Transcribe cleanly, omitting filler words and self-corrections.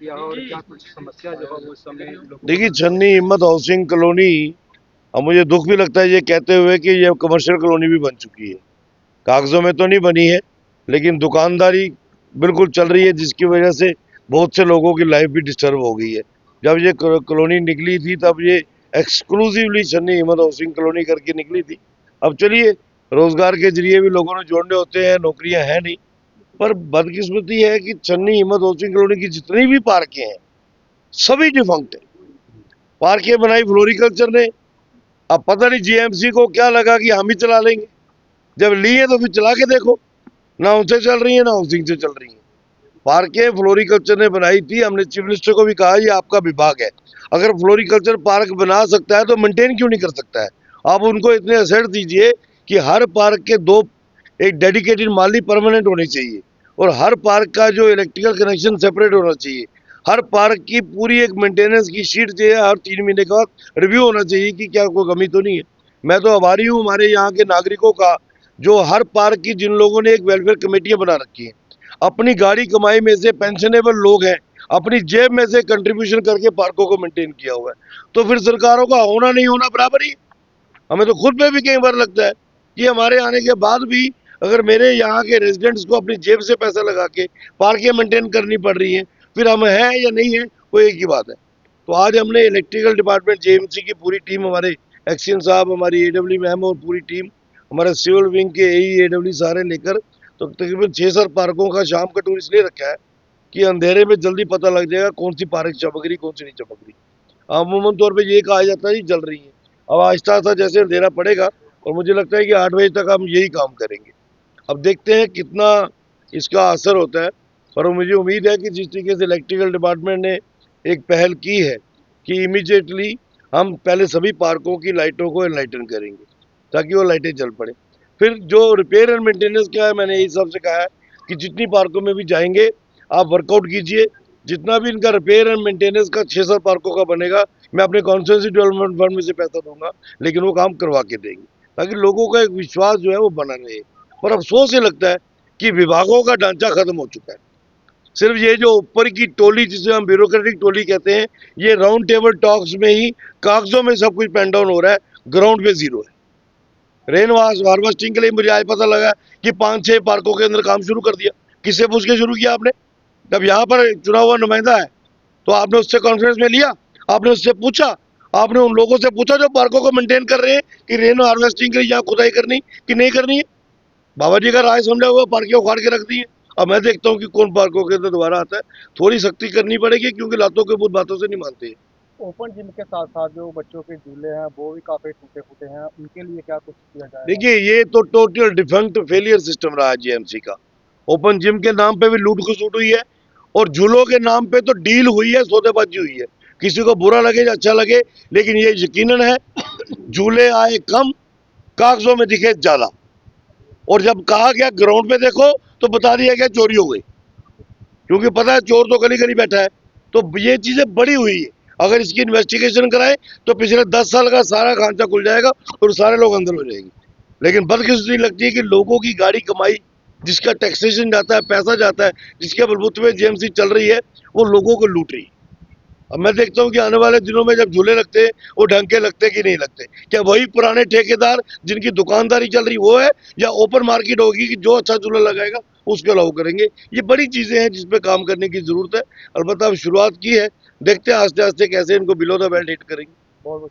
या और क्या कुछ समस्या जो है वो इस समय लोगों को देखिए, छन्नी हिम्मत हाउसिंग कॉलोनी, अब मुझे दुख भी लगता है ये कहते हुए कि ये कमर्शियल कॉलोनी भी बन चुकी है। कागजों में तो नहीं बनी है, लेकिन दुकानदारी बिल्कुल चल रही है, जिसकी वजह से बहुत से लोगों की लाइफ भी डिस्टर्ब हो गई है। जब ये कॉलोनी निकली थी तब ये एक्सक्लूसिवली छन्नी हिम्मत हाउसिंग कॉलोनी करके निकली थी। अब चलिए, रोजगार के जरिए भी लोगों ने जोड़ने होते हैं, नौकरियां हैं नहीं। पर बदकिस्मती है कि छन्नी हिम्मत हाउसिंग कॉलोनी की जितनी भी पार्कें हैं सभी डिफंक्ट है। पार्कें बनाई फ्लोरिकल्चर ने, अब पता नहीं जीएमसी को क्या लगा कि हम ही चला लेंगे। जब लिए तो फिर चला के देखो, ना उनसे चल रही है ना हाउसिंग से चल रही है। पार्कें फ्लोरिकल्चर ने बनाई थी, हमने चीफ मिनिस्टर को भी कहा ये आपका विभाग है, अगर फ्लोरिकल्चर पार्क बना सकता है तो मेंटेन क्यों नहीं कर सकता है। आप उनको इतने असेट दीजिए कि हर पार्क के दो, एक डेडिकेटेड माली परमानेंट होनी चाहिए, और हर पार्क का जो इलेक्ट्रिकल कनेक्शन सेपरेट होना चाहिए। हर पार्क की पूरी एक मेंटेनेंस की शीट जो है हर 3 महीने का रिव्यू होना चाहिए कि क्या कोई कमी तो नहीं है। मैं तो आभारी हूँ हमारे यहाँ के नागरिकों का, जो हर पार्क की जिन लोगों ने एक वेलफेयर कमेटियां बना रखी है, अपनी गाड़ी कमाई में से पेंशनेबल लोग हैं, अपनी जेब में से कंट्रीब्यूशन करके पार्कों को मेंटेन किया हुआ है। तो फिर सरकारों का होना नहीं होना बराबर ही। हमें तो खुद में भी कई बार लगता है कि हमारे आने के बाद भी अगर मेरे यहाँ के रेजिडेंट्स को अपनी जेब से पैसा लगा के पार्कें मेंटेन करनी पड़ रही हैं, फिर हम हैं या नहीं है, वो एक ही बात है। तो आज हमने इलेक्ट्रिकल डिपार्टमेंट जेएमसी की पूरी टीम, हमारे एक्शन साहब, हमारी एडब्ल्यू मैम और पूरी टीम, हमारे सिविल विंग के एई एडब्ल्यू सारे लेकर, तो तकरीबन 6-7 पार्कों का शाम का टूर इसलिए रखा है कि अंधेरे में जल्दी पता लग जाएगा कौन सी पार्क चमक रही कौन सी नहीं चमक रही। अमूमन तौर पे ये कहा जाता है जी जल रही है। अब आहिस्ता आहिस्ता जैसे अंधेरा पड़ेगा, और मुझे लगता है कि 8 बजे तक हम यही काम करेंगे। अब देखते हैं कितना इसका असर होता है। पर मुझे उम्मीद है कि जिस तरीके से इलेक्ट्रिकल डिपार्टमेंट ने एक पहल की है कि इमीडिएटली हम पहले सभी पार्कों की लाइटों को एनलाइटन करेंगे ताकि वो लाइटें जल पड़े। फिर जो रिपेयर एंड मेंटेनेंस का है, मैंने यही सबसे कहा है कि जितनी पार्कों में भी जाएंगे आप वर्कआउट कीजिए, जितना भी इनका रिपेयर एंड मेंटेनेंस का 6-7 पार्कों का बनेगा, मैं अपने कॉन्स्टिट्यूंसी डेवलपमेंट फंड में से पैसा दूंगा, लेकिन वो काम करवा के देंगे ताकि लोगों का एक विश्वास जो है वो बना रहे। पर अफसोस ये लगता है कि विभागों का ढांचा खत्म हो चुका है। सिर्फ ये जो ऊपर की टोली, जिसे हम ब्यूरोक्रेटिक टोली कहते हैं, ये राउंड टेबल टॉक्स में ही कागजों में सब कुछ पेन डाउन हो रहा है, ग्राउंड पे जीरो है। रेन हार्वेस्टिंग के लिए मुझे आज पता लगा कि 5-6 पार्कों के अंदर काम शुरू कर दिया। किससे पूछ के शुरू किया आपने? जब यहाँ पर चुना हुआ नुमाइंदा है तो आपने उससे कॉन्फ्रेंस में लिया, आपने उससे पूछा, आपने उन लोगों से पूछा जो पार्कों को मेंटेन कर रहे हैं कि रेन हार्वेस्टिंग के लिए यहाँ खुदाई करनी कि नहीं करनी है। बाबा जी का राय समझा हुआ पार्कें उखाड़ के रख दी है। अब मैं देखता हूँ कि कौन पार्कों के अंदर दोबारा आता है। थोड़ी सख्ती करनी पड़ेगी क्योंकि लातों के भूत बातों से नहीं मानते हैं। ओपन जिम के साथ साथ जो बच्चों के झूले हैं वो भी काफी टूटे फूटे हैं, उनके लिए क्या कुछ किया जाएगा? देखिए, ये तो टोटल डिफंक्ट फेलियर सिस्टम रहा है जीएमसी का। ओपन जिम के नाम पे भी लूट खसुट हुई है, और झूलों के नाम पे तो डील हुई है, सौदेबाजी हुई है। किसी को बुरा लगे या अच्छा लगे, लेकिन ये यकीनन है झूले आए कम, कागजों में दिखे ज्यादा। और जब कहा गया ग्राउंड पे देखो तो बता दिया गया चोरी हो गई, क्योंकि पता है चोर तो गली गली बैठा है। तो ये चीजें बड़ी हुई है। अगर इसकी इन्वेस्टिगेशन कराए तो पिछले 10 साल का सारा खांचा खुल जाएगा और सारे लोग अंदर हो जाएंगे। लेकिन बदकिस्मती लगती है कि लोगों की गाड़ी कमाई, जिसका टैक्सेशन जाता है, पैसा जाता है, जिसके बलबूते में जेएमसी चल रही है, वो लोगों को लूट रही है। अब मैं देखता हूँ कि आने वाले दिनों में जब झूले लगते हैं वो ढंग के लगते कि नहीं लगते। क्या वही पुराने ठेकेदार जिनकी दुकानदारी चल रही वो है, या ओपन मार्केट होगी कि जो अच्छा झूला लगाएगा उसको अलाउ करेंगे। ये बड़ी चीजें हैं जिसपे काम करने की जरूरत है। अलबत्ता अब शुरुआत की है, देखते हैं आस्ते आस्ते कैसे इनको बिलो द बेल्ट हिट करेंगे। बहुत बहुत